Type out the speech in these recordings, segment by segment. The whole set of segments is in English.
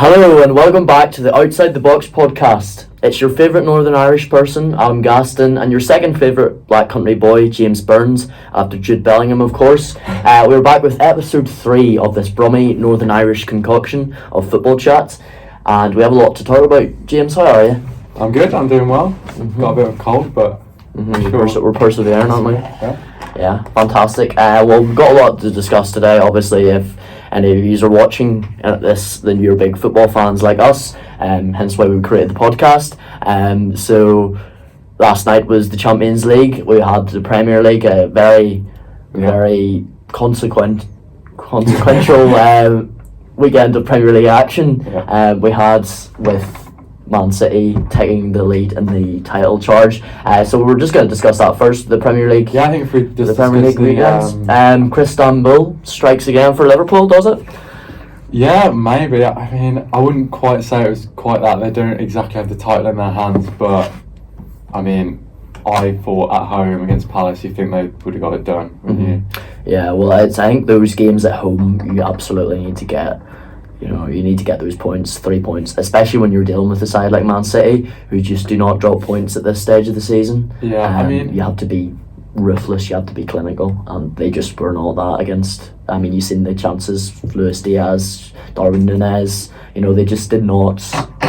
Hello and welcome back to the Outside the Box Podcast. It's your favourite Northern Irish person, Adam Gaston, and your second favourite Black Country boy, James Burns, after Jude Bellingham, of course. We're back with episode 3 of this Brummy Northern Irish concoction of football chats, and we have a lot to talk about. James, how are you? I'm good, I'm doing well. Got a bit of a cold, but We're persevering, aren't we? Yeah, fantastic. Well, we've got a lot to discuss today. Obviously, if any of you are watching this, then you're big football fans like us, hence why we created the podcast. So last night was the Champions League. We had the Premier League, a very consequential weekend of Premier League action. We had with Man City taking the lead in the title charge. So we're just going to discuss that first. The Premier League. Yeah, I think if we just the Premier League weekends. Chris Stamboul strikes again for Liverpool, does it? Yeah, maybe. I mean, I wouldn't quite say it was quite that. They don't exactly have the title in their hands, but I mean, I thought at home against Palace, you think they would have got it done, wouldn't you? Yeah, well, I think those games at home, you absolutely need to get. You need to get those points, 3 points, especially when you're dealing with a side like Man City, who just do not drop points at this stage of the season. Yeah, I mean, you have to be ruthless, you have to be clinical, and they just were not that against. I mean, you've seen the chances, Luis Diaz, Darwin Núñez, they just did not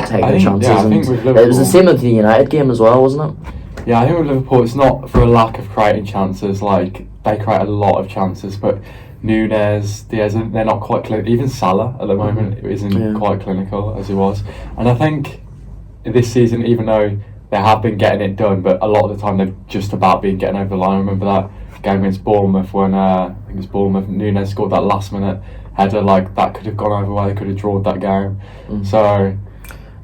take their chances. Yeah, I think with Liverpool, it was the same with the United game as well, wasn't it? Yeah, I think with Liverpool, it's not for a lack of creating chances. Like, they create a lot of chances, but Núñez, Diaz, they're not quite clinical. Even Salah at the moment isn't quite clinical as he was. And I think this season, even though they have been getting it done, but a lot of the time they've just about been getting over the line. I remember that game against Bournemouth when I think it was Bournemouth, Núñez scored that last minute header, like that could have gone over where they could have drawn that game. So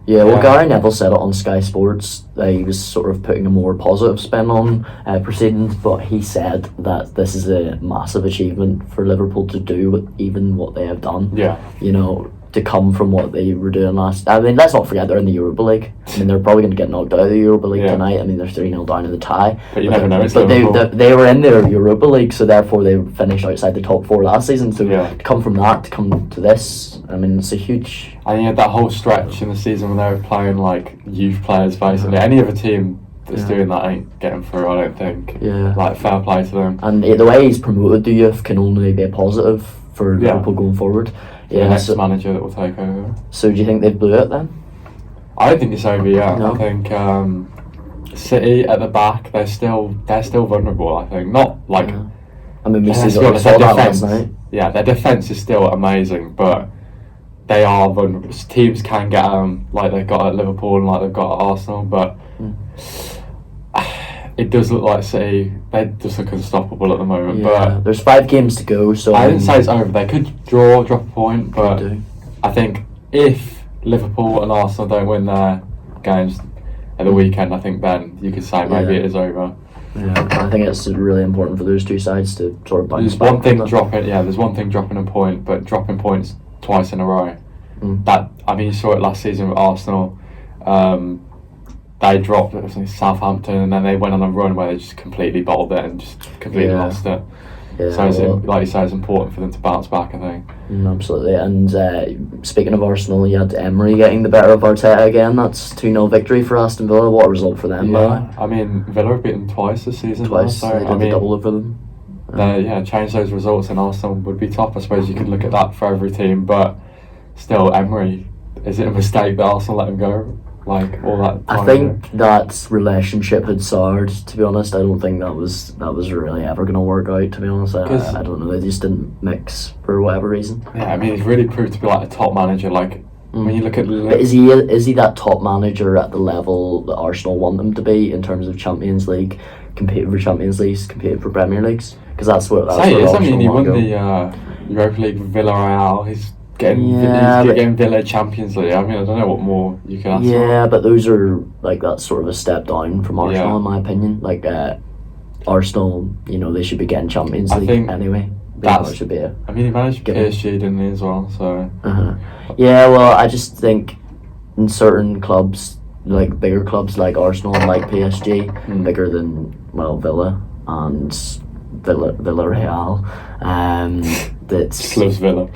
Gary Neville said it on Sky Sports. He was sort of putting a more positive spin on proceedings, but he said that this is a massive achievement for Liverpool to do even what they have done. Yeah. To come from what they were doing last. I mean, let's not forget they're in the Europa League. I mean, they're probably going to get knocked out of the Europa League tonight. I mean, they're 3-0 down in the tie. But you never know. But they were in their Europa League, so therefore they finished outside the top 4 last season. So to come from that to come to this, I mean, it's a huge. And you had that whole stretch in the season when they were playing like youth players, basically. Any other team that's doing that ain't getting through, I don't think. Like, fair play to them. And the way he's promoted the youth can only be a positive for Liverpool going forward. The next manager that will take over. So do you think they blew it then? I don't think it's over yet. No. I think City at the back, they're still vulnerable. I think not like. I mean, we saw that last night. Yeah, their defense is still amazing, but they are vulnerable. Teams can get like they've got at Liverpool and like they've got at Arsenal, but it does look like City. They just look unstoppable at the moment. But there's 5 games to go, so I didn't say it's over. They could drop a point, but I think if Liverpool and Arsenal don't win their games at the weekend, I think then you could say maybe it is over. Yeah, I think it's really important for those two sides to sort of bounce back. There's one thing dropping a point, but dropping points twice in a row. That, I mean, you saw it last season with Arsenal. They dropped Southampton, and then they went on a run where they just completely bottled it and just completely lost it. Yeah, so like you say, it's important for them to bounce back, I think. Absolutely. And speaking of Arsenal, you had Emery getting the better of Arteta again. That's 2-0 victory for Aston Villa. What a result for them, I mean, Villa have beaten twice this season. Twice, so they did the double over them. Change those results and Arsenal would be top. I suppose you could look at that for every team, but still, Emery, is it a mistake that Arsenal let him go? Like all that time I think that relationship had soured, to be honest. I don't think that was really ever going to work out, to be honest. I don't know, they just didn't mix for whatever reason. Yeah, I mean, he's really proved to be like a top manager. Like when you look at but is he that top manager at the level that Arsenal want him to be in terms of Champions League, competing for Champions Leagues, competing for Premier Leagues? Because that's what I mean, he won the Europa League with Villarreal. He's getting Villa Champions League. I mean, I don't know what more you can ask for. Yeah, but those are like that's sort of a step down from Arsenal in my opinion. Like Arsenal, they should be getting Champions League anyway. That should be it. I mean, he managed PSG, didn't he, as well? So. Yeah, well, I just think in certain clubs, like bigger clubs like Arsenal and like PSG, bigger than Villa and Villarreal. That's loves Villa.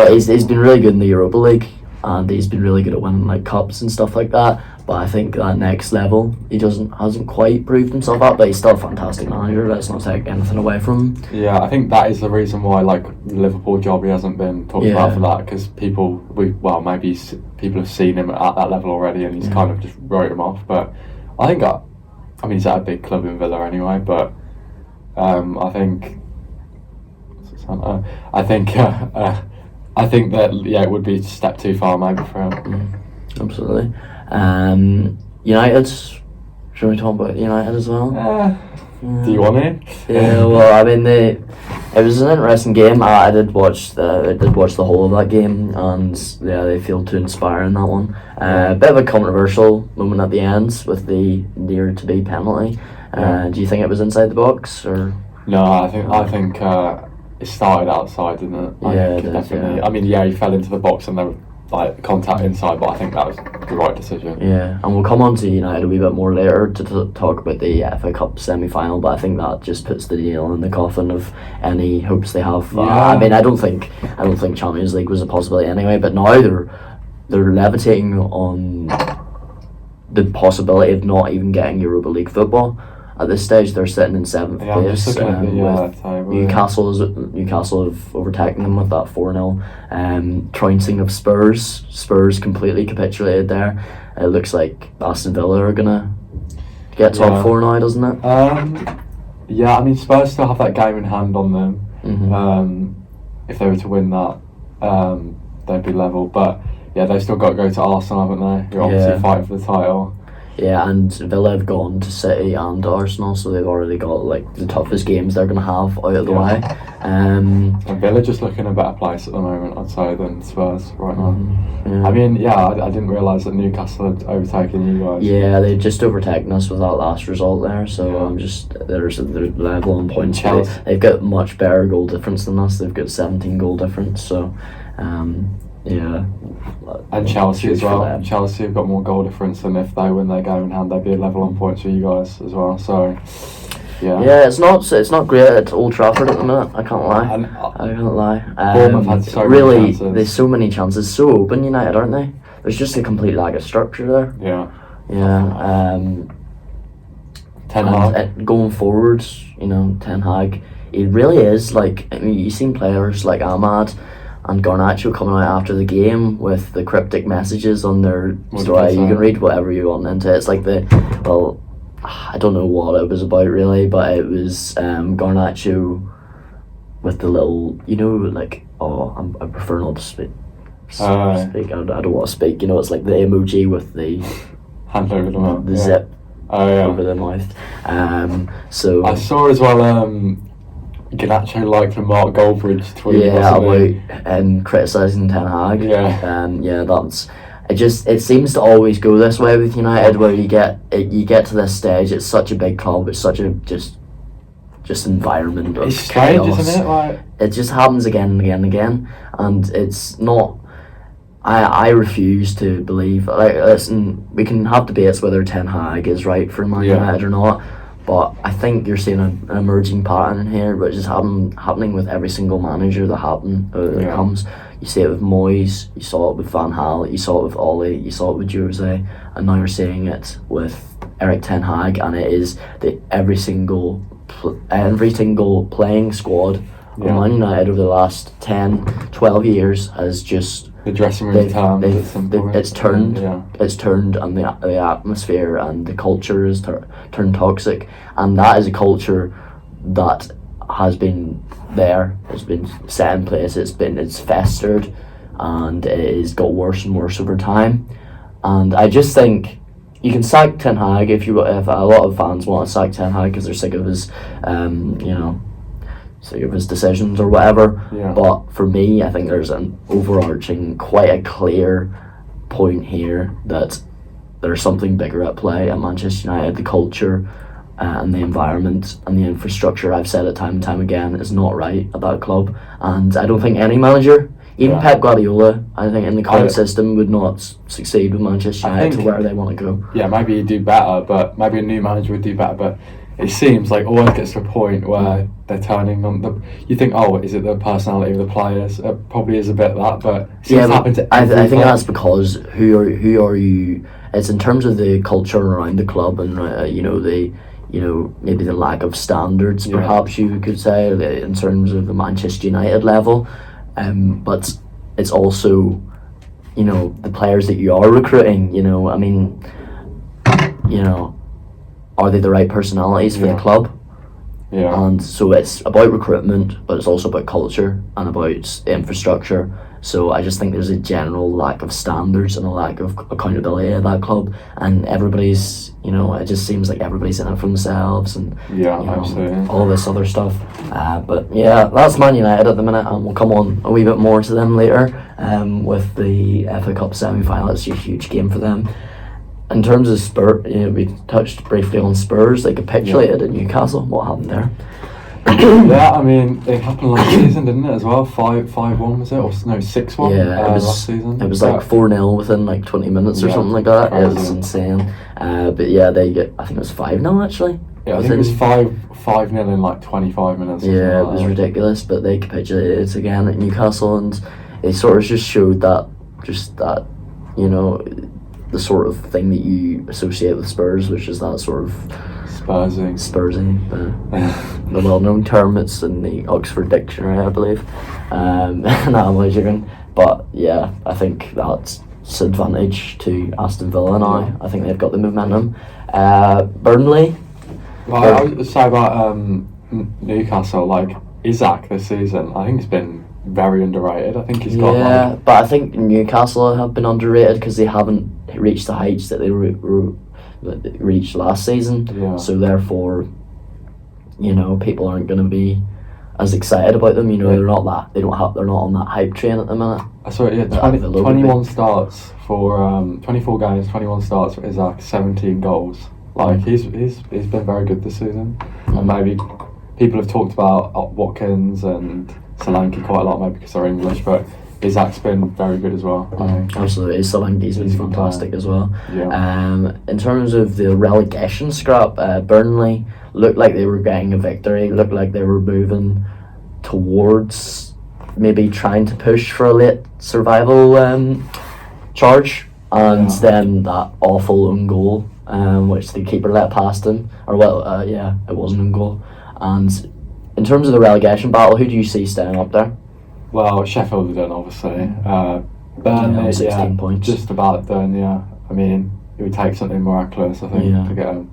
He's been really good in the Europa League. and he's been really good at winning like cups and stuff like that. But I think that next level, he hasn't quite proved himself at, but he's still a fantastic manager. Let's not take anything away from him. Yeah, I think that is the reason why like the Liverpool job he hasn't been talked about for that, because people have seen him at that level already, and he's kind of just wrote him off. But I think he's at a big club in Villa anyway. But I think that it would be a step too far maybe for him. Absolutely. United. Should we talk about United as well? Do you want to? Yeah. Well, I mean, it was an interesting game. I did watch the whole of that game, and they failed to inspire in that one. A bit of a controversial moment at the end with the near to be penalty. Do you think it was inside the box or? No, I think it started outside, didn't it? Definitely. I mean, he fell into the box and there was like contact inside, but I think that was the right decision. Yeah, and we'll come on to United a wee bit more later to talk about the FA Cup semi-final, but I think that just puts the nail in the coffin of any hopes they have. I mean, I don't think Champions League was a possibility anyway, but now they're levitating on the possibility of not even getting Europa League football. At this stage, they're sitting in 7th place. I'm just looking at the table. Newcastle have overtaken them with that 4-0 trouncing of Spurs. Spurs completely capitulated there. It looks like Aston Villa are gonna get top 4 now, doesn't it? I mean, Spurs still have that game in hand on them. Mm-hmm. If they were to win that, they'd be level. But they've still got to go to Arsenal, haven't they? Who are obviously fighting for the title. Yeah, and Villa have gone to City and Arsenal, so they've already got like the toughest games they're going to have out of the way. And Villa just look in a better place at the moment, I'd say, than Spurs right now. Yeah. I mean, I didn't realise that Newcastle had overtaken you guys. Yeah, they've just overtaken us with that last result there, so they're level on points. They've got much better goal difference than us. They've got 17 goal difference, so and Chelsea as well. Chelsea have got more goal difference, and if they win their game in hand, they'd be level on points with you guys as well. So it's not great at Old Trafford at the minute. I can't lie. Bournemouth had so really many chances. There's so many chances. So open, United, aren't they? There's just a complete lack of structure there. Ten Hag going forward, Ten Hag. It really is like, I mean, you've seen players like Ahmad and Garnacho coming out after the game with the cryptic messages on their story. You can read whatever you want into it. It's like I don't know what it was about really, but it was Garnacho with the little, I prefer not to speak. I don't want to speak. It's like the emoji with the hand over the mouth, the zip over the mouth. So I saw as well. Garnacho liked the Mark Goldbridge tweet. About criticising Ten Hag. That's it seems to always go this way with United, where you get to this stage. It's such a big club. It's such a just environment of it's chaos. Strange, isn't it? Like, it just happens again and again and again, and it's not. I refuse to believe. Like, listen, we can have debates whether Ten Hag is right for Man United or not. But I think you're seeing an emerging pattern here, which is happening with every single manager that comes. You see it with Moyes, you saw it with Van Gaal, you saw it with Ole, you saw it with Jose, and now you're seeing it with Erik Ten Hag, and it is every single playing squad of Man United over the last 10, 12 years has just... The dressing room it's turned, and the atmosphere and the culture is turned toxic, and that is a culture that has been there, has been set in place, it's festered, and it has got worse and worse over time. And I just think you can sack Ten Hag if a lot of fans want to sack Ten Hag because they're sick of his sick of his decisions or whatever. But for me, I think there's an overarching, quite a clear point here that there's something bigger at play at Manchester United. The culture and the environment and the infrastructure, I've said it time and time again, is not right at that club. And I don't think any manager, even Pep Guardiola, I think in the current system would not succeed with Manchester United to where they want to go. Yeah, maybe he'd do better, but maybe a new manager would do better. But it seems like always gets to a point where they're turning on the. You think, oh, is it the personality of the players? It probably is a bit that, but it seems to happen to I every think club. that's because who are you? It's in terms of the culture around the club, and maybe the lack of standards, perhaps you could say, in terms of the Manchester United level. But it's also, the players that you are recruiting. Are they the right personalities for the club? Yeah. And so it's about recruitment, but it's also about culture and about infrastructure. So I just think there's a general lack of standards and a lack of accountability at that club, and everybody's, it just seems like everybody's in it for themselves, and absolutely. all this other stuff. But yeah, that's Man United at the minute, and we'll come on a wee bit more to them later. With the FA Cup semi-final, it's a huge game for them. In terms of Spurs, we touched briefly on Spurs. They capitulated at Newcastle. What happened there? It happened last season, didn't it, as well? 5-1 was it? Or no, 6-1 last season. It was like 4-0 within like 20 minutes or something like that. Crazy. It was insane. But yeah, I think it was 5-0 actually. Yeah, I think it was 5-0 in like 25 minutes. Yeah, it was ridiculous, but they capitulated again at Newcastle, and it sort of just showed that, the sort of thing that you associate with Spurs, which is that sort of Spursing, the well-known term. It's in the Oxford Dictionary, I believe. But yeah, I think that's advantage to Aston Villa now. I think they've got the momentum. Burnley. Well, I would say about Newcastle, like Isaac this season, I think it's been very underrated. I think he's got. Yeah, but I think Newcastle have been underrated because they haven't reached the heights that they reached last season. Yeah. So therefore, people aren't going to be as excited about them. They're not on that hype train at the minute. I saw it. Yeah, 21 starts for 24 games, 21 starts for Isaac, 17 goals. Like he's been very good this season, and maybe people have talked about Watkins and Solanke quite a lot, maybe because they're English, but Isaac's been very good as well. Absolutely, Solanke's been fantastic as well. Yeah. In terms of the relegation scrap, Burnley looked like they were getting a victory, looked like they were moving towards maybe trying to push for a late survival charge, and then that awful own goal, which the keeper let past him, it was an own goal. And in terms of the relegation battle, who do you see staying up there? Well, Sheffield are done, obviously. Burnley, 16 points. Just about done, yeah. I mean, it would take something miraculous, I think, to get them.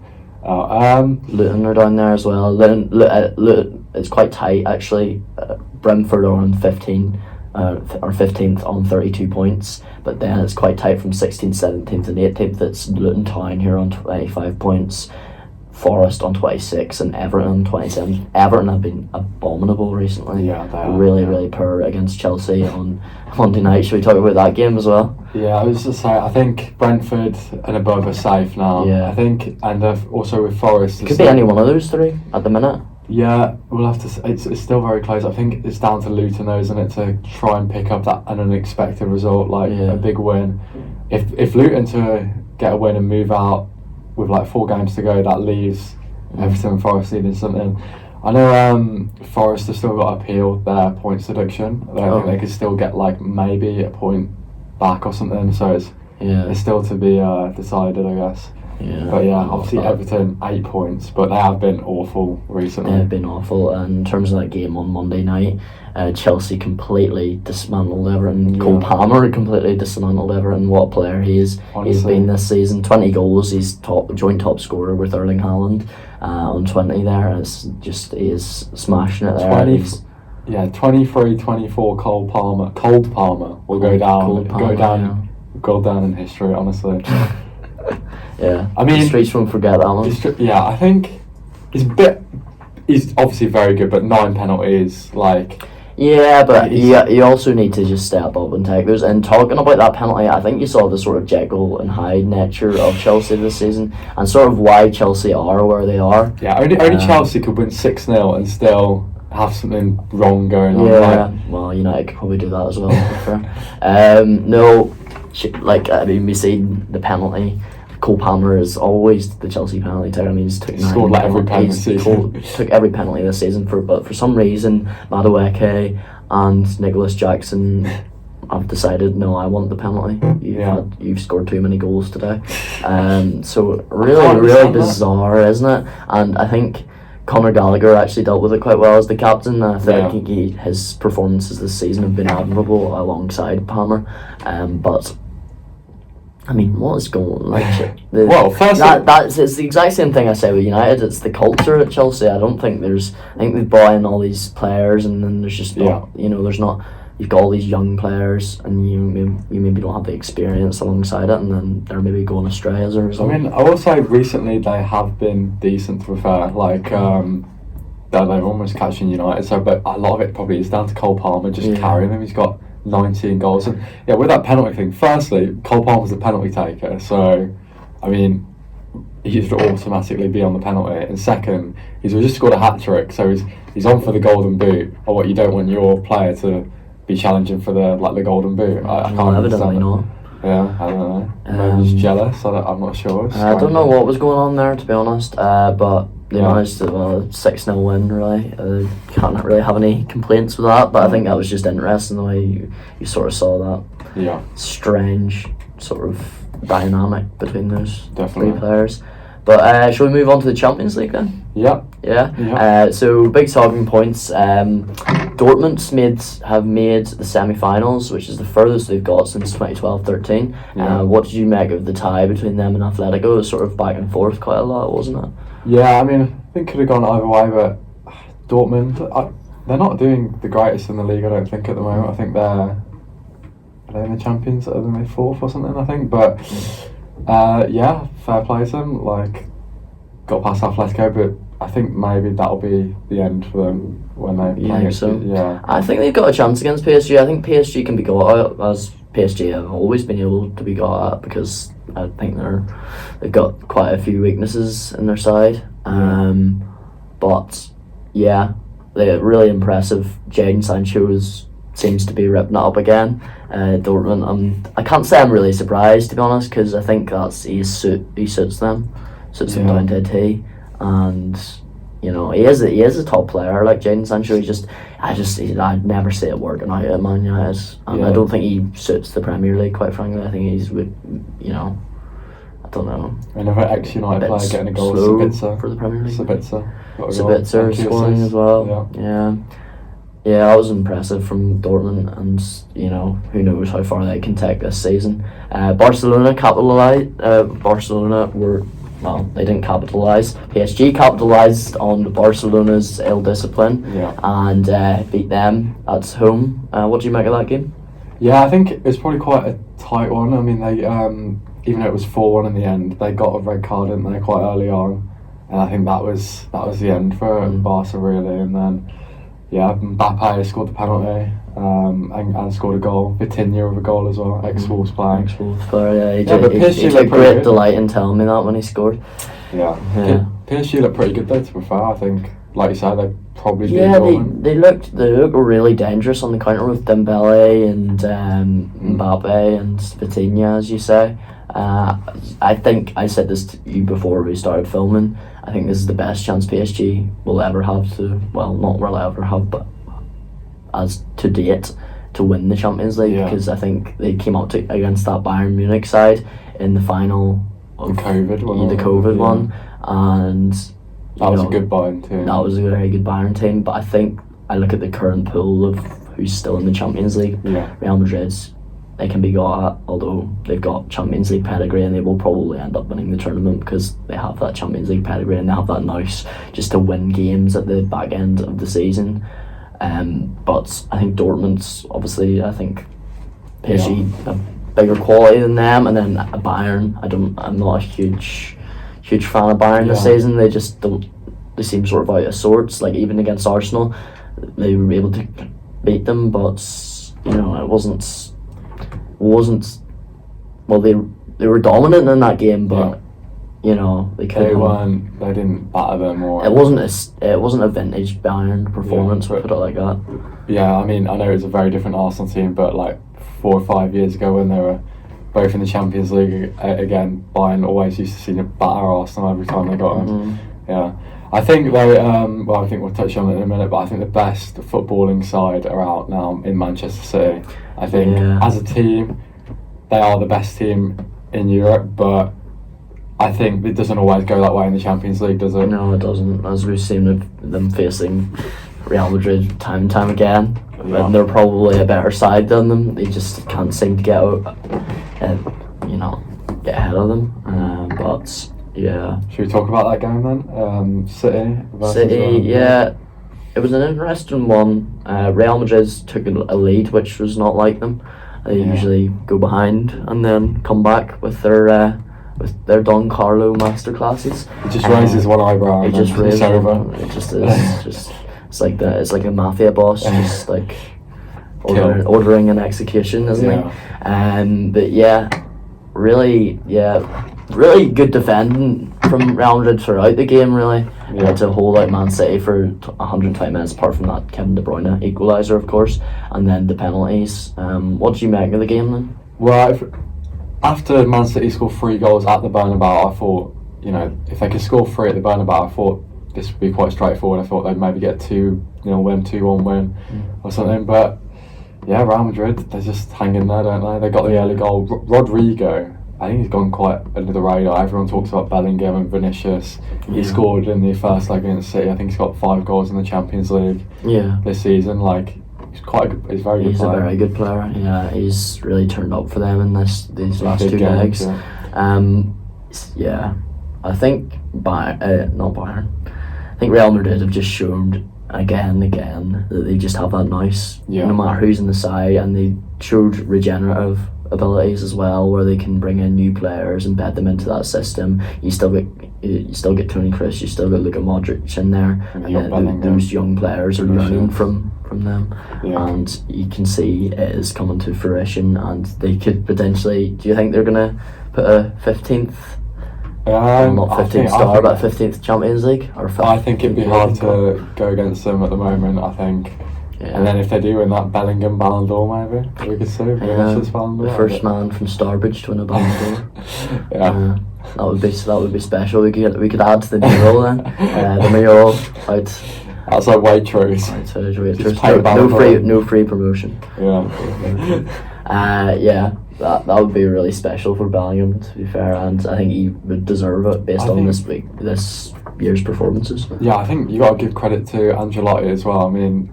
Luton are down there as well. Luton, it's quite tight, actually. Brentford are on 15th on 32 points, but then it's quite tight from 16th, 17th and 18th. It's Luton Town here on 25 points. Forest on 26 and Everton on 27. Everton have been abominable recently. Yeah, they are. Really poor against Chelsea on Monday night. Should we talk about that game as well? Yeah, I was just saying, I think Brentford and above are safe now. Yeah. I think, and also with Forest. It could be any one of those three at the minute. Yeah, we'll have to. It's still very close. I think it's down to Luton, though, isn't it, to try and pick up an unexpected result, like a big win. If Luton to get a win and move out with like 4 games to go, that leaves Everton and Forest needing something. I know Forest have still got to appeal their points deduction. I think they could still get like maybe a point back or something. So it's still to be decided, I guess. Yeah. But yeah, obviously Everton 8 points, but they have been awful recently. They've been awful, and in terms of that game on Monday night, Chelsea completely dismantled Everton. Cole Palmer completely dismantled Everton. What a player he's been this season. 20 goals. He's joint top scorer with Erling Haaland on 20 there. And it's just, he is smashing it there. 23-24 Cold Palmer will go down in history, honestly. Yeah, I mean, the streets won't forget that one. I think he's obviously very good, but 9 penalties, like. Yeah, but you also need to just step up and take those. And talking about that penalty, I think you saw the sort of Jekyll and Hyde nature of Chelsea this season, and sort of why Chelsea are where they are. Yeah, only Chelsea could win 6-0 and still have something wrong going on. Yeah, well, United could probably do that as well. We see the penalty. Cole Palmer is always the Chelsea penalty taker. I mean, he's scored like every penalty this season. Took every penalty this season, but for some reason, Madueke and Nicholas Jackson have decided, no, I want the penalty. You've scored too many goals today. So really bizarre, isn't it? And I think Conor Gallagher actually dealt with it quite well as the captain. I think his performances this season have been admirable alongside Palmer. But I mean, what is going on? It's the exact same thing I say with United. It's the culture at Chelsea. I think they buy in all these players, and then there's just there's not. You've got all these young players, and you maybe don't have the experience alongside it, and then they're maybe going astray as a result. I mean, I will say recently they have been decent, to be fair. Like, they're almost catching United. So, but a lot of it probably is down to Cole Palmer just carrying them. He's got 19 goals, and with that penalty thing. Firstly, Cole Palmer's the penalty taker, so I mean, he should automatically be on the penalty. And second, he's just scored a hat trick, so he's on for the golden boot. Or what, you don't want your player to be challenging for the golden boot? I can't evidently not. Yeah, I don't know. Maybe he's jealous. I'm not sure. I don't know what was going on there, to be honest. But they managed to 6-0 win. Really, can't really have any complaints with that. But I think that was just interesting the way you sort of saw that. Yeah. Strange sort of dynamic between those Definitely. three players. But shall we move on to the Champions League then? Yeah. So big talking points. Dortmund have made the semi-finals, which is the furthest they've got since 2012-13. What did you make of the tie between them and Atletico? It was sort of back and forth quite a lot, wasn't it? Yeah, I mean, I think it could have gone either way, but Dortmund, they're not doing the greatest in the league, I don't think, at the moment. I think are they in the Champions? Are they fourth or something, I think? But fair play to them. Like, got past Atletico, but I think maybe that'll be the end for them when they play. Yeah. I think they've got a chance against PSG. I think PSG can be got at, as PSG have always been able to be got at, because I think they've got quite a few weaknesses in their side. But yeah, they're really impressive. Jadon Sancho seems to be ripping it up again. Dortmund, I can't say I'm really surprised, to be honest, because I think he suits them down to a T, and he is a top player like Jadon Sancho. I'd never see it working out at Man United, and I don't think he suits the Premier League, quite frankly. I think he's I don't know. Another ex-United player getting a goal. For the Premier League. Sabitzer scoring as well. Yeah, that was impressive from Dortmund, and who knows how far they can take this season. Barcelona capitalised. They didn't capitalise. PSG capitalised on Barcelona's ill discipline and beat them at home. What do you make of that game? Yeah, I think it's probably quite a tight one. I mean, they even though it was 4-1 in the end, they got a red card, didn't they, quite early on, and I think that was the end for Barca, really. And then Mbappe scored the penalty and scored a goal. Vitinha with a goal as well. Ex-Wolves player. He took great delight in telling me that when he scored. Yeah. PSG looked pretty good though, to be fair. I think, like you said, they probably they looked really dangerous on the counter with Dembele and Mbappe and Vitinha, as you say. I think I said this to you before we started filming. I think this is the best chance PSG will ever have but as to date, to win the Champions League, because I think they came out against that Bayern Munich side in the final of the COVID one, and that was a good Bayern team. That was a very good Bayern team, but I think I look at the current pool of who's still in the Champions League. Real Madrid's, they can be got at, although they've got Champions League pedigree, and they will probably end up winning the tournament because they have that Champions League pedigree and they have that nous just to win games at the back end of the season. But I think Dortmund's, obviously, I think PSG have bigger quality than them, and then Bayern, I'm not a huge fan of Bayern this season. They just don't, they seem sort of out of sorts. Like, even against Arsenal, they were able to beat them, but it wasn't well, they were dominant in that game, but they didn't batter them. Or it wasn't a vintage Bayern performance, put it like that. Yeah, I mean, I know it's a very different Arsenal team, but like 4 or 5 years ago when they were both in the Champions League again. Bayern always used to see them batter Arsenal every time they got them. Yeah, I think they. I think we'll touch on it in a minute, but I think the best footballing side are out now in Manchester City. I think as a team, they are the best team in Europe, but I think it doesn't always go that way in the Champions League, does it? No, it doesn't. As we've seen with them facing Real Madrid time and time again, and they're probably a better side than them. They just can't seem to get out, get ahead of them. But yeah. Should we talk about that game then? City versus City, it was an interesting one. Real Madrid took a lead, which was not like them. They usually go behind and then come back with their Don Carlo masterclasses. It just raises one eyebrow. It just raises over. It just is. It's like that. It's like a mafia boss, just like ordering an execution, isn't it? But really good defending from Real Madrid throughout the game. Really, to hold out Man City for 120 minutes. Apart from that Kevin De Bruyne equaliser, of course, and then the penalties. What did you make of the game then? Well, after Man City scored 3 goals at the Bernabeu, I thought, if they could score 3 at the Bernabeu, I thought this would be quite straightforward. I thought they'd maybe get 2-0 win, 2-1 win, or something. But yeah, Real Madrid, they're just hanging there, don't they? They got the early goal. Rodrigo, I think he's gone quite under the radar. Everyone talks about Bellingham and Vinicius. He scored in the first leg against City. I think he's got 5 goals in the Champions League this season. He's very good. He's a very good player. Yeah, he's really turned up for them in these last 2 legs. I think not Bayern. I think Real Madrid have just shown again and again that they just have that nous. No matter who's in the side, and they showed regenerative abilities as well, where they can bring in new players and bed them into that system. You still get Toni Kroos, you still got Luka Modric in there, and those young players are learning from them, and you can see it is coming to fruition, and they could potentially. Do you think they're gonna put a 15th? Not 15th star, but 15th Champions League? I think it'd be hard to go against them at the moment. I think. And then if they do win that Bellingham Ballon d'Or, maybe we could see Vinicius Ballon d'Or. The first man from Starbridge to win a Ballon d'Or. That would be special. We could add to the mural then. The mural out. That's like Waitrose. No free promotion. That would be really special for Bellingham, to be fair, and I think he would deserve it based on this year's performances. Yeah, I think you got to give credit to Ancelotti as well. I mean,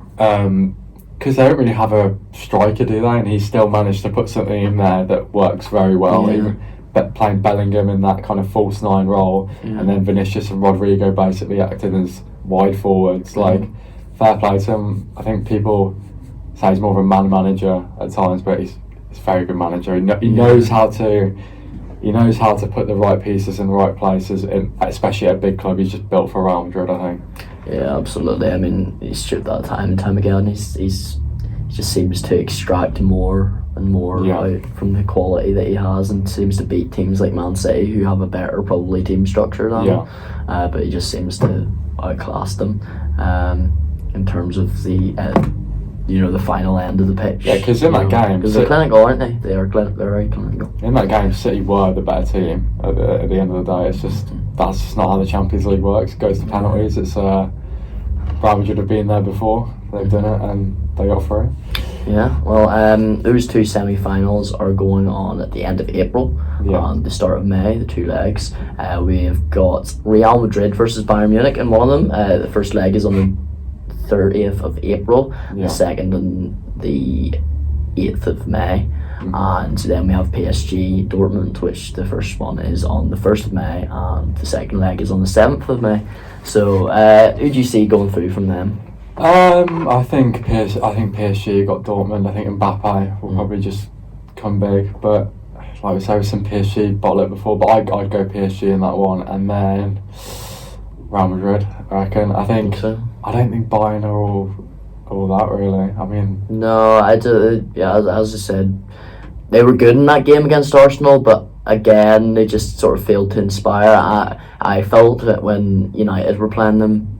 because they don't really have a striker, do they? And he still managed to put something in there that works very well. Even playing Bellingham in that kind of false 9 role, and then Vinicius and Rodrigo basically acting as wide forwards. Fair play to him. I think people say he's more of a man manager at times, but he's a very good manager. He knows how to put the right pieces in the right places, especially at a big club. He's just built for Real Madrid, I think. Yeah, absolutely. I mean, he's stripped that time and time again. He just seems to extract more and more out from the quality that he has, and seems to beat teams like Man City, who have a better probably team structure than him. But he just seems to outclass them in terms of the final end of the pitch. Yeah, because in that game, because they're clinical, aren't they? They're very clinical. In that game, City were the better team at the end of the day. It's just that's just not how the Champions League works. It goes to penalties. It's Real Madrid have been there before. They've done it and they got through. Yeah, well, those 2 semi-finals are going on at the end of April and the start of May, the 2 legs. We've got Real Madrid versus Bayern Munich in one of them. The first leg is on the 30th of April, the second on the 8th of May. And then we have PSG Dortmund, which the first one is on the 1st of May and the second leg is on the 7th of May. So who do you see going through from them? I think PSG got Dortmund. I think Mbappe will probably just come big, but like we say, with some PSG bottle it before, but I'd go PSG in that one, and then Real Madrid, I reckon. I don't think Bayern are all that really. I mean, no, as I said, they were good in that game against Arsenal, but again, they just sort of failed to inspire. I felt that when United were playing them,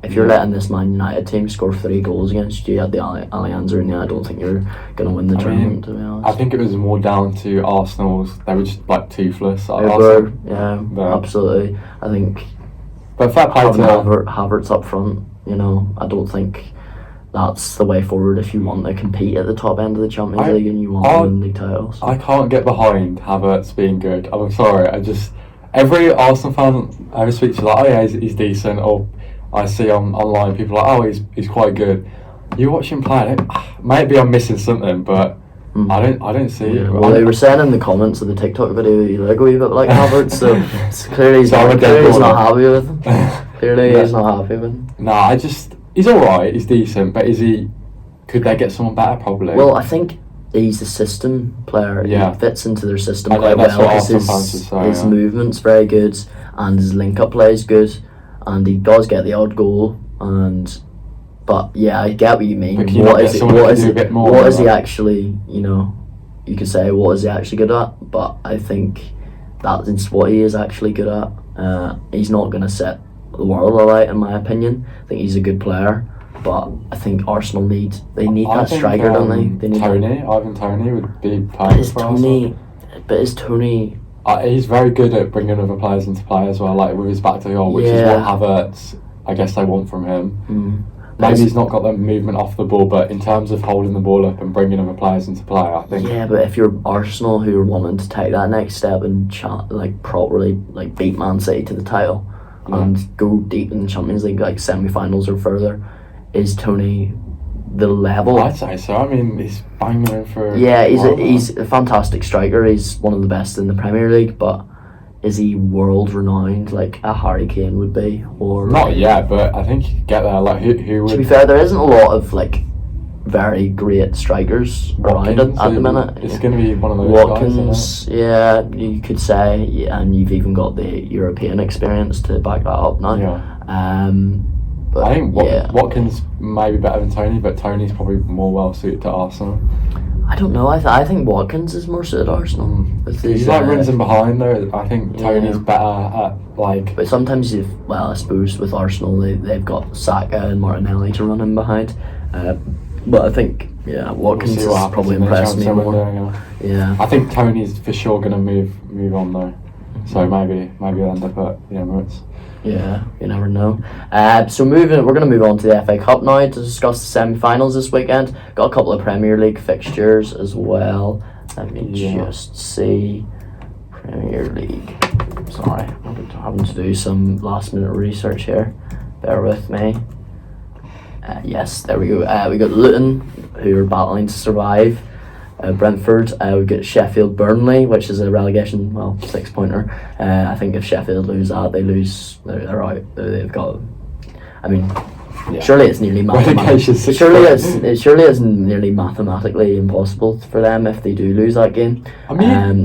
if you're letting this Man United team score 3 goals against you at the Allianz Arena, I don't think you're going to win the tournament, to be honest. I think it was more down to Arsenal's. They were just like toothless. They were, absolutely. I think. But fair play to Havertz up front. I don't think that's the way forward if you want to compete at the top end of the Champions League and you want to win league titles. I can't get behind Havertz being good. I'm sorry. Every Arsenal fan I ever speak to, like, oh yeah, he's decent. Or I see online people like, oh, he's quite good. You watch him play, maybe I'm missing something, but I don't see it. Well, they were saying in the comments of the TikTok video, you look a wee bit like Havertz, so clearly he's not happy with him. Clearly he's not happy with him. No, he's alright, he's decent, but could they get someone better? Probably. Well, I think he's a system player. Yeah. He fits into their system quite well. His movement's very good, and his link-up play is good, and he does get the odd goal. But yeah, I get what you mean. What is he actually? You could say what is he actually good at? But I think that's what he is actually good at. He's not going to set the world alight, in my opinion. I think he's a good player. But I think Arsenal need that striker, don't they? Ivan Toney would be perfect for Arsenal. But is Toney... he's very good at bringing other players into play as well, like with his back to goal, which is what Havertz, I guess they want from him. Maybe he's not got the movement off the ball, but in terms of holding the ball up and bringing other players into play, I think... Yeah, but if you're Arsenal who are wanting to take that next step and properly beat Man City to the title and go deep in the Champions League, like semi-finals or further, is Toney the level? I'd say so. I mean, he's banging in for... Yeah, he's a fantastic striker. He's one of the best in the Premier League, but is he world renowned like a Harry Kane would be? Or not yet, but I think he could get there. Like who would... To be fair, there isn't a lot of very great strikers around at the minute. It's going to be one of those Watkins, guys, yeah, you could say, and you've even got the European experience to back that up now. Yeah. But I think Watkins may be better than Toney, but Toney's probably more well suited to Arsenal. I don't know. I think Watkins is more suited to Arsenal. He runs in behind though. I think Toney's better at But sometimes I suppose with Arsenal they've got Saka and Martinelli to run in behind. But I think Watkins has probably impressed me more. Yeah. I think Toney's for sure going to move on though. So maybe he'll end up at the Emirates. Yeah, you never know. So we're going to move on to the FA Cup now to discuss the semi-finals this weekend. Got a couple of Premier League fixtures as well. Let me just see. Premier League. Sorry, I'm having to do some last minute research here. Bear with me. Yes, there we go. We got Luton, who are battling to survive. Brentford, we've got Sheffield Burnley, which is a relegation 6-pointer. I think if Sheffield lose that, they lose, they're out. They've got, surely it's nearly surely it's nearly mathematically impossible for them if they do lose that game.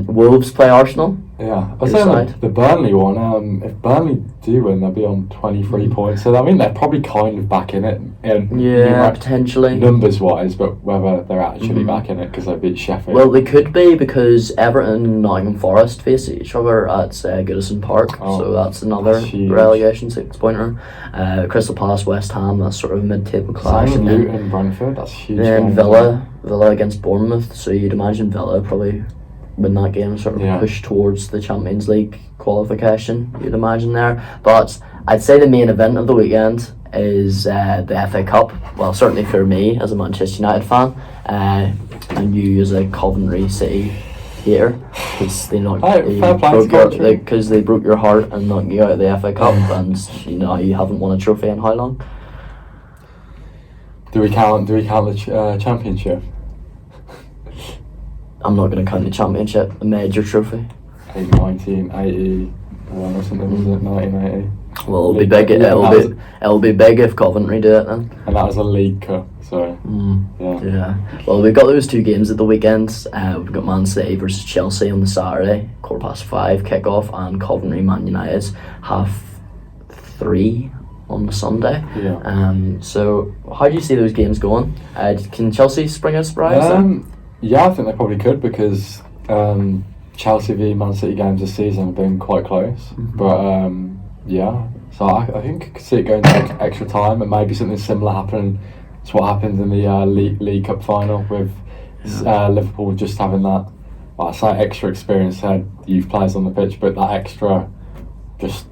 Wolves play Arsenal. Yeah, I was saying the Burnley one. If Burnley do win, they'll be on 23 points. So I mean, they're probably kind of back in it. Potentially numbers wise, but whether they're actually back in it because they beat Sheffield. Well, they could be because Everton and Nottingham Forest face each other at Goodison Park, so that's another relegation 6-pointer. Crystal Palace, West Ham, that's sort of a mid-table clash. And Luton and Brentford, that's huge. Then Villa against Bournemouth. So you'd imagine Villa probably win that game, sort of push towards the Champions League qualification, you'd imagine there. But I'd say the main event of the weekend is the FA Cup. Well, certainly for me as a Manchester United fan, and you as a Coventry City hater, because they broke your heart and knocked you out of the FA Cup, and you haven't won a trophy in how long? Do we count the championship? I'm not going to count the championship, a major trophy. 1980 or something, was it 1980? Well, it'll be big. It'll be big if Coventry do it then. And that was a League Cup, so yeah. Well, we've got those two games at the weekend. We've got Man City versus Chelsea on the Saturday, 5:15 kickoff, and Coventry Man United 3:30 on the Sunday. Yeah. So how do you see those games going? Can Chelsea spring a surprise? Yeah, I think they probably could because Chelsea v Man City games this season have been quite close. But So I think I could see it going to extra time, and maybe something similar happening to what happened in the League Cup final with Liverpool just having that, like I say, extra experience, had youth players on the pitch, but that extra just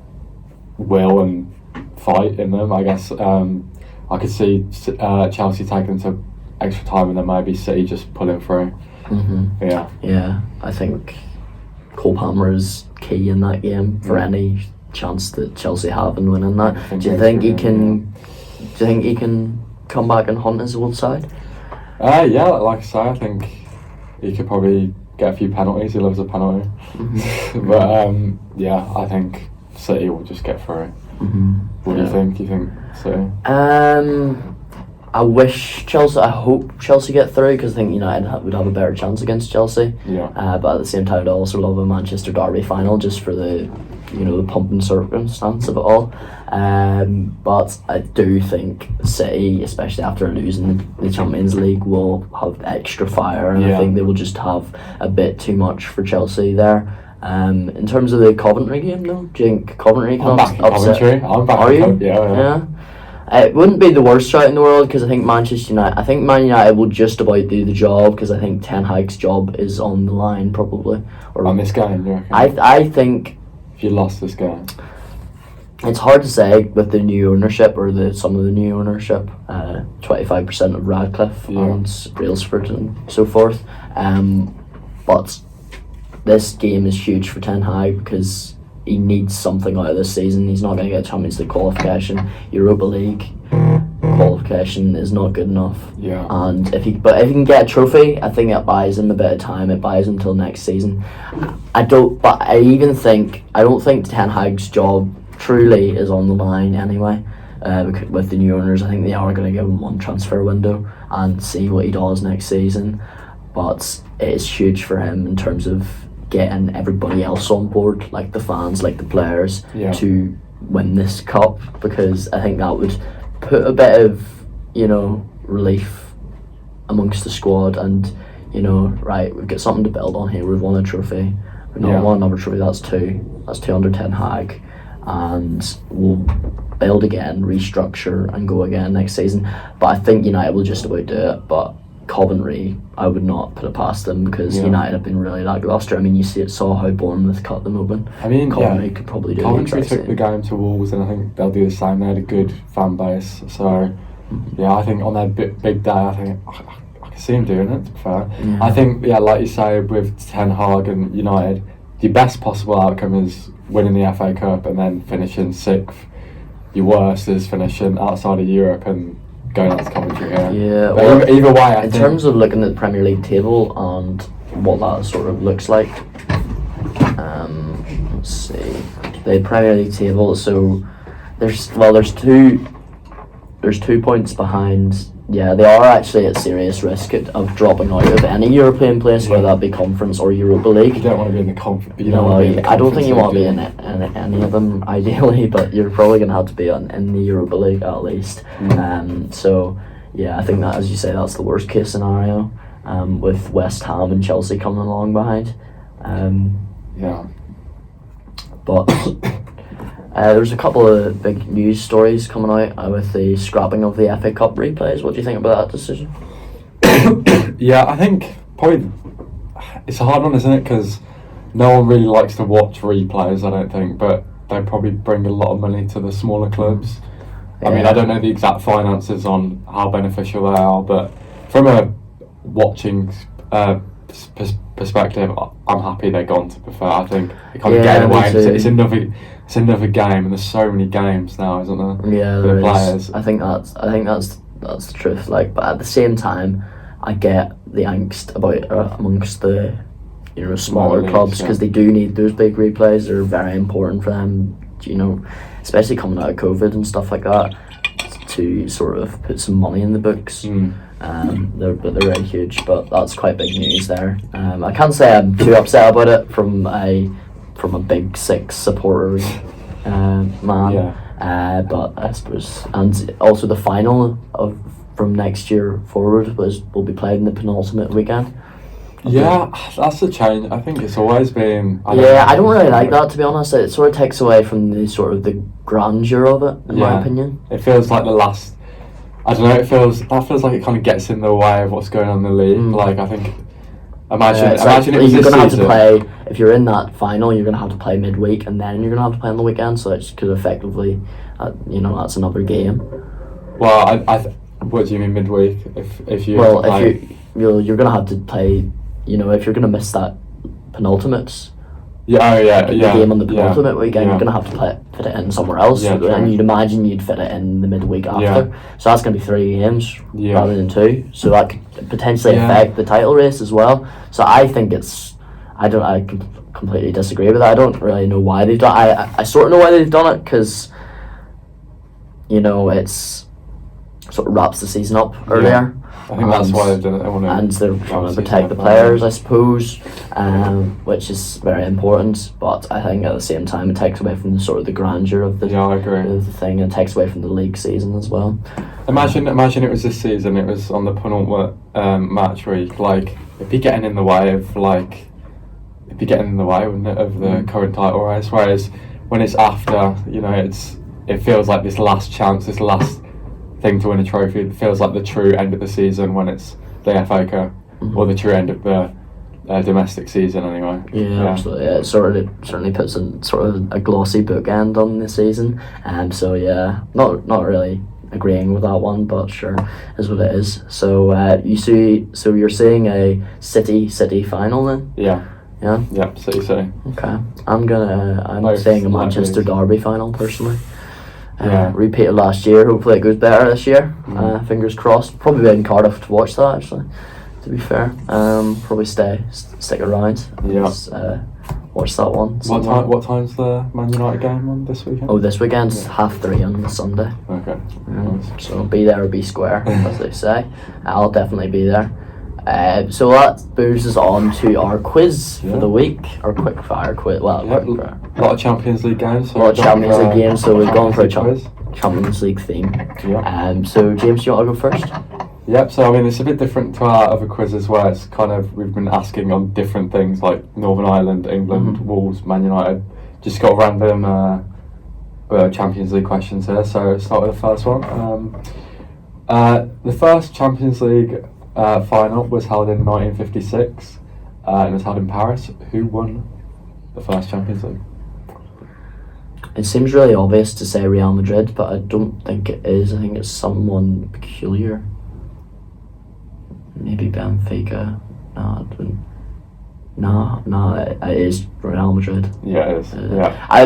will and fight in them. I guess I could see Chelsea taking to extra time, and then maybe City just pulling through. Yeah, I think Cole Palmer is key in that game for any chance that Chelsea have in winning that. Do you think he can? Do you think he can come back and hunt his old side? Yeah, like I say, I think he could probably get a few penalties. He loves a penalty. But yeah, I think City will just get through. What do you think? Do you think City? I hope Chelsea get through, because I think United would have a better chance against Chelsea. But at the same time, I'd also love a Manchester derby final just for the the pump and circumstance of it all. But I do think City, especially after losing the Champions League, will have extra fire, and I think they will just have a bit too much for Chelsea there. In terms of the Coventry game, though, do you think Coventry can upset? I'm back. Are you? Yeah. It wouldn't be the worst shot in the world, because I think Man United will just about do the job, because I think Ten Hag's job is on the line probably. Or on this game, you reckon? I think if you lost this game, it's hard to say with the new ownership, or some of the new ownership, 25% of Radcliffe and Brailsford and so forth. But this game is huge for Ten Hag, because he needs something out of this season. He's not going to get Champions League qualification. Europa League qualification is not good enough. And if he can get a trophy, I think it buys him a bit of time. It buys him till next season. I don't think Ten Hag's job truly is on the line anyway. With the new owners, I think they are going to give him one transfer window and see what he does next season. But it is huge for him in terms of getting everybody else on board, like the fans, like the players, to win this cup, because I think that would put a bit of relief amongst the squad, and right, we've got something to build on here. We've won a trophy, we've not won another trophy. That's two under Ten Hag, and we'll build again, restructure, and go again next season. But I think United will just about do it. But Coventry, I would not put it past them, because United have been really lacklustre. I mean, you saw how Bournemouth cut them open. I mean, Coventry could probably do it. Coventry took the game to Wolves, and I think they'll do the same. They had a good fan base, so I think on their big day, I think I can see him doing it. To be fair, I think like you say, with Ten Hag and United, the best possible outcome is winning the FA Cup and then finishing 6th. Your worst is finishing outside of Europe and going out to Coventry here. But either way, in terms of looking at the Premier League table and what that sort of looks like, let's see the Premier League table. So there's 2 points behind. Yeah, they are actually at serious risk of dropping out of any European place, whether that be Conference or Europa League. You don't want to be in the Conference. I don't think you want to be in any of them ideally, but you're probably going to have to be in the Europa League at least. So yeah, I think that, as you say, that's the worst case scenario, with West Ham and Chelsea coming along behind. But there's a couple of big news stories coming out with the scrapping of the FA Cup replays. What do you think about that decision? I think probably it's a hard one, isn't it? Because no one really likes to watch replays, I don't think, but they probably bring a lot of money to the smaller clubs. I mean, I don't know the exact finances on how beneficial they are, but from a watching perspective, I'm happy they're gone, to be fair. I think they kind of get away. It's another game, and there's so many games now, isn't there? Yeah, there is. I think that's the truth. Like, but at the same time, I get the angst about amongst the smaller clubs, because they do need those big replays. They're very important for them. Especially coming out of COVID and stuff like that, to sort of put some money in the books. They're very huge, but that's quite big news there. I can't say I'm too upset about it from a Big Six supporter man. But I suppose, and also the final from next year forward will be played in the penultimate weekend. Yeah, that's the change. I think it's always been. I don't really like that, to be honest. It sort of takes away from the sort of the grandeur of it, in my opinion. It feels like the last. I don't know. That feels like it kind of gets in the way of what's going on in the league. Like, I think. Imagine it was you're this gonna have season. to play if you're in that final. You're gonna have to play midweek, and then you're gonna have to play on the weekend. So it's because effectively, that's another game. Well, what do you mean midweek? If you you're gonna have to play. If you're gonna miss that penultimate. The game on the penultimate weekend, you're gonna have to fit it in somewhere else, and you'd imagine you'd fit it in the midweek after. So that's gonna be 3 games rather than 2. So that could potentially affect the title race as well. So I think I completely disagree with that. I don't really know why they've done. I sort of know why they've done it because, it's sort of wraps the season up earlier. I think that's why they've done it. And they're trying to protect the players, I suppose, which is very important. But I think at the same time, it takes away from the grandeur of the I agree. Of the thing, and it takes away from the league season as well. Imagine it was this season. It was on the penultimate match week. Like, it'd be getting in the way of wouldn't it, of the current title race? Whereas when it's after, it feels like this last chance, this last thing to win a trophy. It feels like the true end of the season when it's the FA Cup, or the true end of the domestic season anyway. Yeah, absolutely. Yeah, it certainly puts a glossy bookend on the season. So not really agreeing with that one, but sure, is what it is. So you're seeing a City final then? Yeah. Yeah. Yeah. City. Okay. I'm saying a Manchester derby final personally. Repeated last year. Hopefully it goes better this year. Fingers crossed. Probably be in Cardiff to watch that, actually, to be fair. Probably stick around. Watch that one. What time's the Man United game on this weekend? Oh, this weekend's 3:30 on Sunday. Okay. So be there or be square, as they say. I'll definitely be there. So that moves us on to our quiz for the week, our quick fire quiz. A lot of Champions League games. So we've gone for a Champions League theme. Yeah. So James, do you want to go first? Yep. So I mean, it's a bit different to our other quizzes where it's kind of we've been asking on different things like Northern Ireland, England, Wolves, Man United. Just got random Champions League questions here. So start with the first one. The first Champions League final was held in 1956. It was held in Paris. Who won the first Champions League? It seems really obvious to say Real Madrid, but I don't think it is. I think it's someone peculiar. Maybe Benfica. No, it is Real Madrid. Yeah, it is. I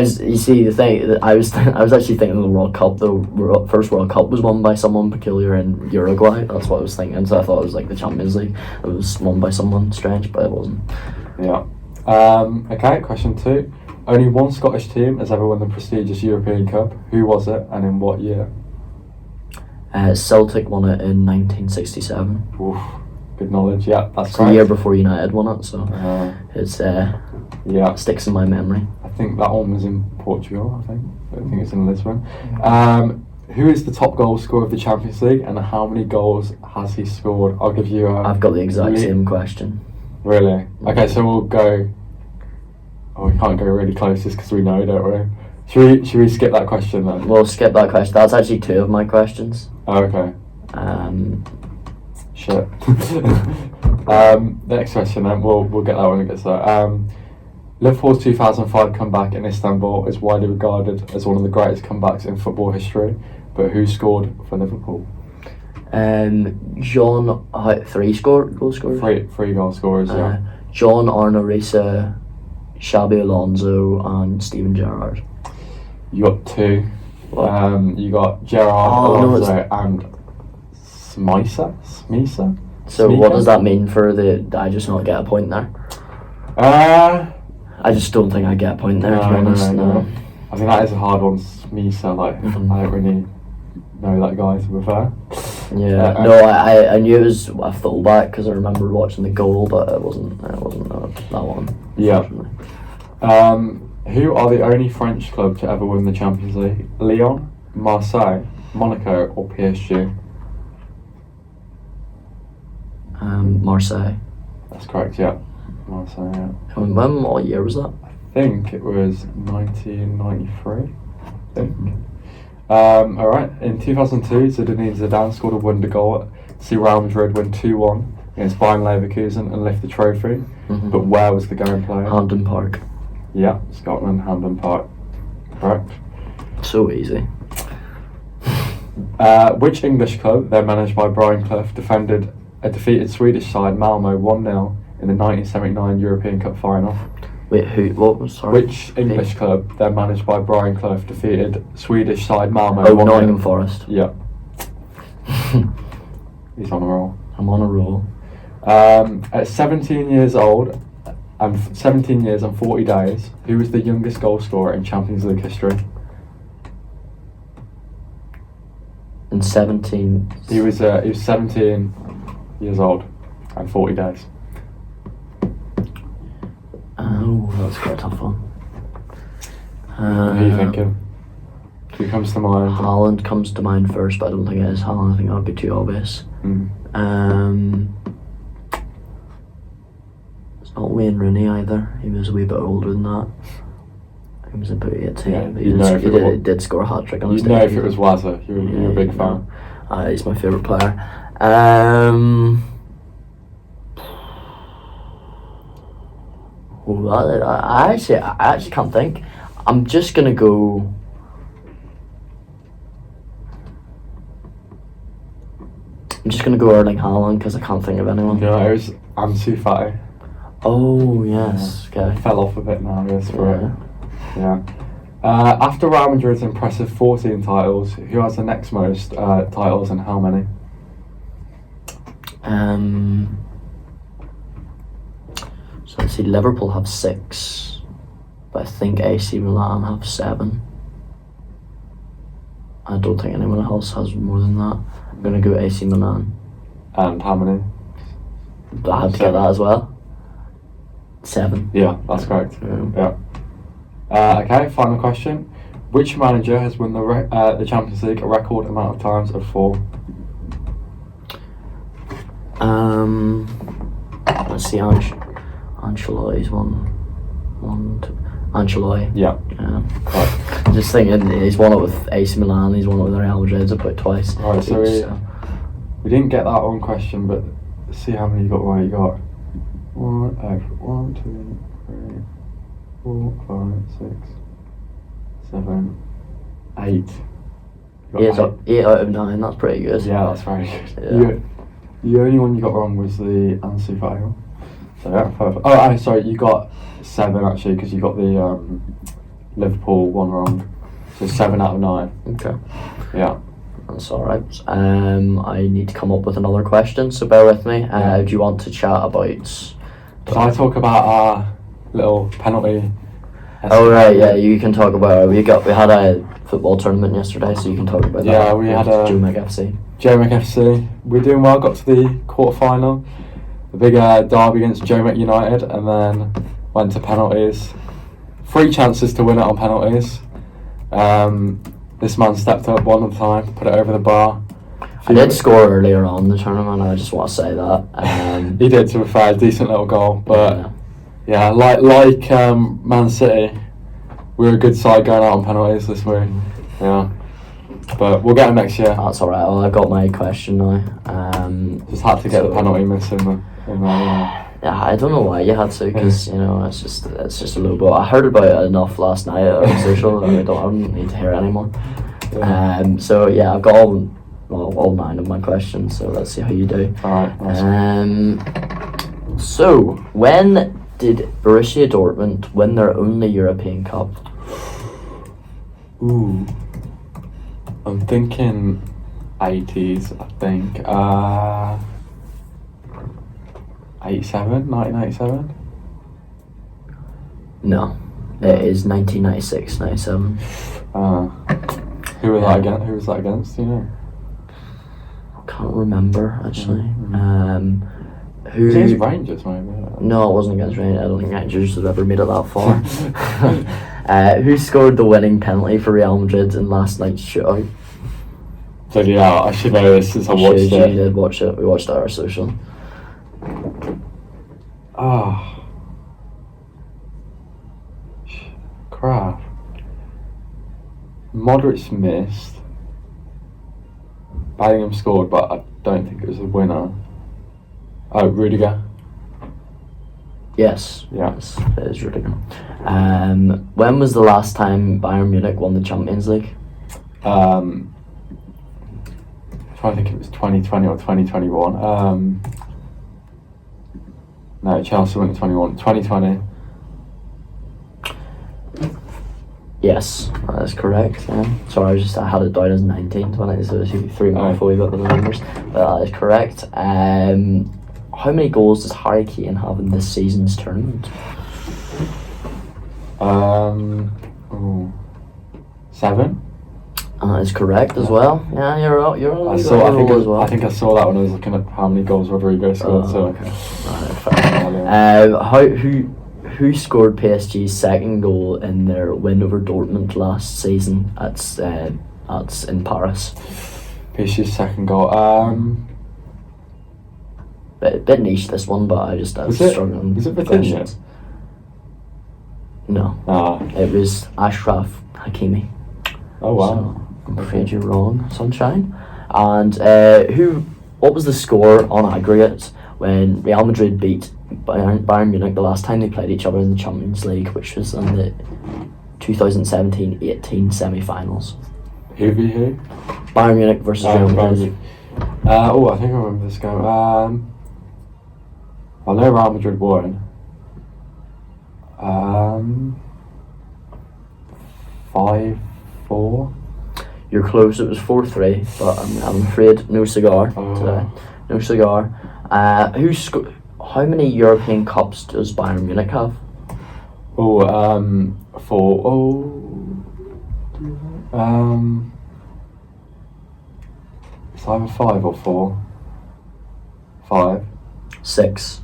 was actually thinking the World Cup. The first World Cup was won by someone peculiar in Uruguay. That's what I was thinking. So I thought it was like the Champions League. It was won by someone strange, but it wasn't. Yeah. Okay. Question 2. Only one Scottish team has ever won the prestigious European Cup. Who was it, and in what year? Celtic won it in 1967. Oof. Good knowledge. Yeah, that's the year before United won it, so it's sticks in my memory. I think that one was in Portugal. I think it's in Lisbon. Who is the top goal scorer of the Champions League, and how many goals has he scored? I'll give you. I've got the exact same question. Really? Okay, so we'll go. Oh, we can't go really close just because we know, don't we? Should we skip that question then? We'll skip that question. That's actually 2 of my questions. Oh, okay. Shit. Next question then. We'll get that when it gets there. Liverpool's 2005 comeback in Istanbul is widely regarded as one of the greatest comebacks in football history. But who scored for Liverpool? John, 3 goal scorers. 3 goal scorers. Yeah. John Arnorisa, Xabi Alonso, and Steven Gerrard. You got 2. You got Gerrard, Alonso, and Smisa. So what does that mean for I just not get a point there? I just don't think I get a point there, to be honest. No. I think that is a hard one, Smisa. I don't really know that guy, to be fair. Yeah, I knew it was a fullback because I remember watching the goal, but it wasn't that one. Yeah. Who are the only French club to ever win the Champions League? Lyon, Marseille, Monaco, or PSG? Marseille. That's correct, yeah. I'll say, yeah. What year was that? I think it was 1993, I think. Alright, in 2002, Zinedine Zidane scored a wonder goal to see Real Madrid win 2-1 against Bayern Leverkusen and lift the trophy. Mm-hmm. But where was the game played? Hampden Park. Yeah, Scotland, Hampden Park. Correct. So easy. Which English club, then managed by Brian Clough, defeated Swedish side Malmo 1-0 in the 1979 European Cup final? Wait, who? What was, sorry? Which English club, then managed by Brian Clough, defeated Swedish side Malmo? Oh, Nottingham Forest. Yeah. He's on a roll. I'm on a roll. At 17 years old and 17 years and 40 days, who was the youngest goal scorer in Champions League history? In 17. He was 17 years old and 40 days. Oh, that's quite a tough one. What are you thinking? Who comes to mind? Haaland comes to mind first, but I don't think it is Haaland. I think that would be too obvious. It's not Wayne Rooney either. He was a wee bit older than that. He was about 18. Yeah, but he did score a hat trick on his debut. You know if it was Wazza. You're a big fan. He's my favourite player. I actually can't think. I'm just gonna go. Erling Haaland because I can't think of anyone. No, it was Ansu Fati. Oh yes, okay. Fell off a bit now. Yes, right. Yeah. After Real Madrid's impressive 14 titles, who has the next most titles and how many? So let's see, Liverpool have 6, but I think AC Milan have 7. I don't think anyone else has more than that. I'm going to go AC Milan. And how many? I had to get that as well. 7. Yeah, that's correct. Yeah. Okay, final question. Which manager has won the Champions League a record amount of times of 4? Let's see, Ancelotti's won 2. Ancelotti. Yeah. Right. Just thinking, he's won it with AC Milan, he's won it with Real Madrid about twice. Alright, so we didn't get that one question, but see how many you got right. You got 1, 2, 3, 4, 5, 6, 7, 8. 8 out of 9, that's pretty good. Yeah, that's very good. Yeah. The only one you got wrong was the Ansu Fati one. So yeah, perfect. Oh, sorry, you got 7 actually because you got the Liverpool one wrong. So 7 out of 9. Okay. Yeah. That's alright. I need to come up with another question, so bear with me. Do you want to chat about... Can I talk about our little penalty? Oh right, yeah, you can talk about we had a football tournament yesterday, so you can talk about that. Yeah, we had a Jomic FC. Jomic FC. We're doing well, got to the quarter-final. The big derby against Jomic United, and then went to penalties. 3 chances to win it on penalties. This man stepped up one at a time, put it over the bar. I did score earlier on in the tournament, I just want to say that. He did, to be fair, a decent little goal, but yeah, like Man City, we're a good side going out on penalties this week. Yeah, but we'll get them next year. That's alright. Well, I got my question now. Just had to get the penalty miss in there. Yeah, I don't know why you had to, because it's just a low ball. I heard about it enough last night on social. I don't need to hear it anymore. Yeah. So yeah, I've got all 9 of my questions. So let's see how you do. Alright. Awesome. So when did Borussia Dortmund win their only European Cup? Ooh, I'm thinking 80s. I think 1987. No, it is 1996-97. Who was that against? Who was that against? Do you know? I can't remember actually. Who? It was Rangers, maybe. No, it wasn't against Rangers. I don't think Rangers have ever made it that far. Who scored the winning penalty for Real Madrid in last night's shootout? Bloody hell, I should know this since I watched it. You did watch it. We watched it on our social. Crap. Modric missed. Bellingham scored, but I don't think it was a winner. Oh, Rudiger. Yes. Yeah. Yes, it is Rudiger. When was the last time Bayern Munich won the Champions League? I'm trying to think if it was 2020 or 2021. No, Chelsea went in 2020. Yes, that is correct. Yeah. Sorry, I had it down as 1920, so it should be 3 more for you about the numbers. But that is correct. How many goals does Harry Kane have in this season's tournament? 7. That is correct as well. Yeah, you're I think I saw that when I was looking at how many goals Rodrigo scored. Okay. Right, who scored PSG's second goal in their win over Dortmund last season at in Paris? PSG's second goal. Bit niche this one, but I was struggling. Was it Vitinha? No. It was Ashraf Hakimi. Oh wow. So, I'm afraid you're wrong, Sunshine. And what was the score on aggregate when Real Madrid beat Bayern Munich the last time they played each other in the Champions League, which was in the 2017-18 semi-finals? Who v who? Bayern Munich versus Real Madrid. I think I remember this game. I know Real Madrid won. 5-4. You're close. It was 4-3, but I'm afraid no cigar today. No cigar. How many European Cups does Bayern Munich have? 4. It's either 5 or 4. 5. 6.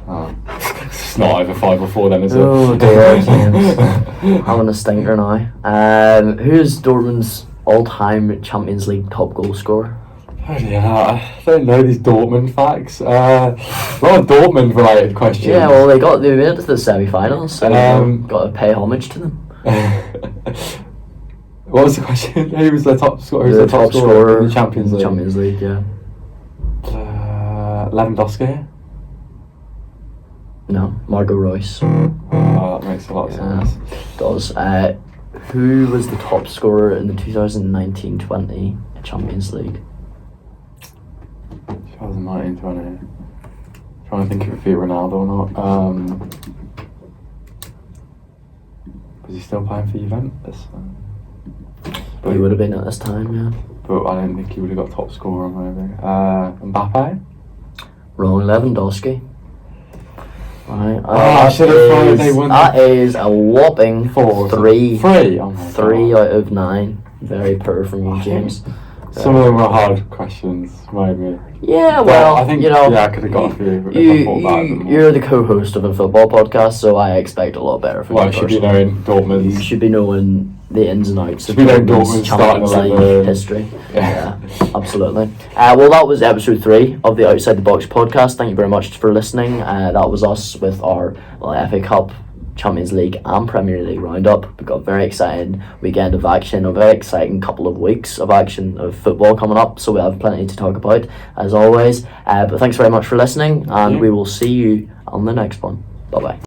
It's not either 5 or 4 then, is it? Oh dear, James. Having a stinker now. Who's Dortmund's all-time Champions League top goal scorer? Oh yeah, I don't know these Dortmund facts. A lot of Dortmund related questions. Yeah, well they made it to the semi-finals, so got to pay homage to them. What was the question? Who was the top scorer? Who's the top scorer in the Champions League? Champions League, yeah. Lewandowski? No, Margot Royce. That makes a lot of sense. It does. Who was the top scorer in the 2019-20 Champions League? 2019-20. Trying to think if it beat Ronaldo or not. Was he still playing for Juventus? He would have been at this time, yeah. But I don't think he would have got top scorer maybe. Mbappe? Wrong, Lewandowski. Right. I should have thought they won. That is a whopping 3. 3? Oh my 3 God. out of 9. Very poor from you, James. Some of them were hard questions, maybe. Yeah, well, I think, I could have got a few if I thought about them. You're the co-host of a football podcast, so I expect a lot better from you. Well, I should be knowing Dortmund. You should be knowing the ins and outs of Dortmund's Champions League history. Yeah, absolutely. Well, that was episode 3 of the Outside the Box podcast. Thank you very much for listening. That was us with our FA Cup, Champions League and Premier League roundup. We've got a very exciting weekend of action, a very exciting couple of weeks of action of football coming up, so we have plenty to talk about as always. But thanks very much for listening, and we will see you on the next one. Bye bye.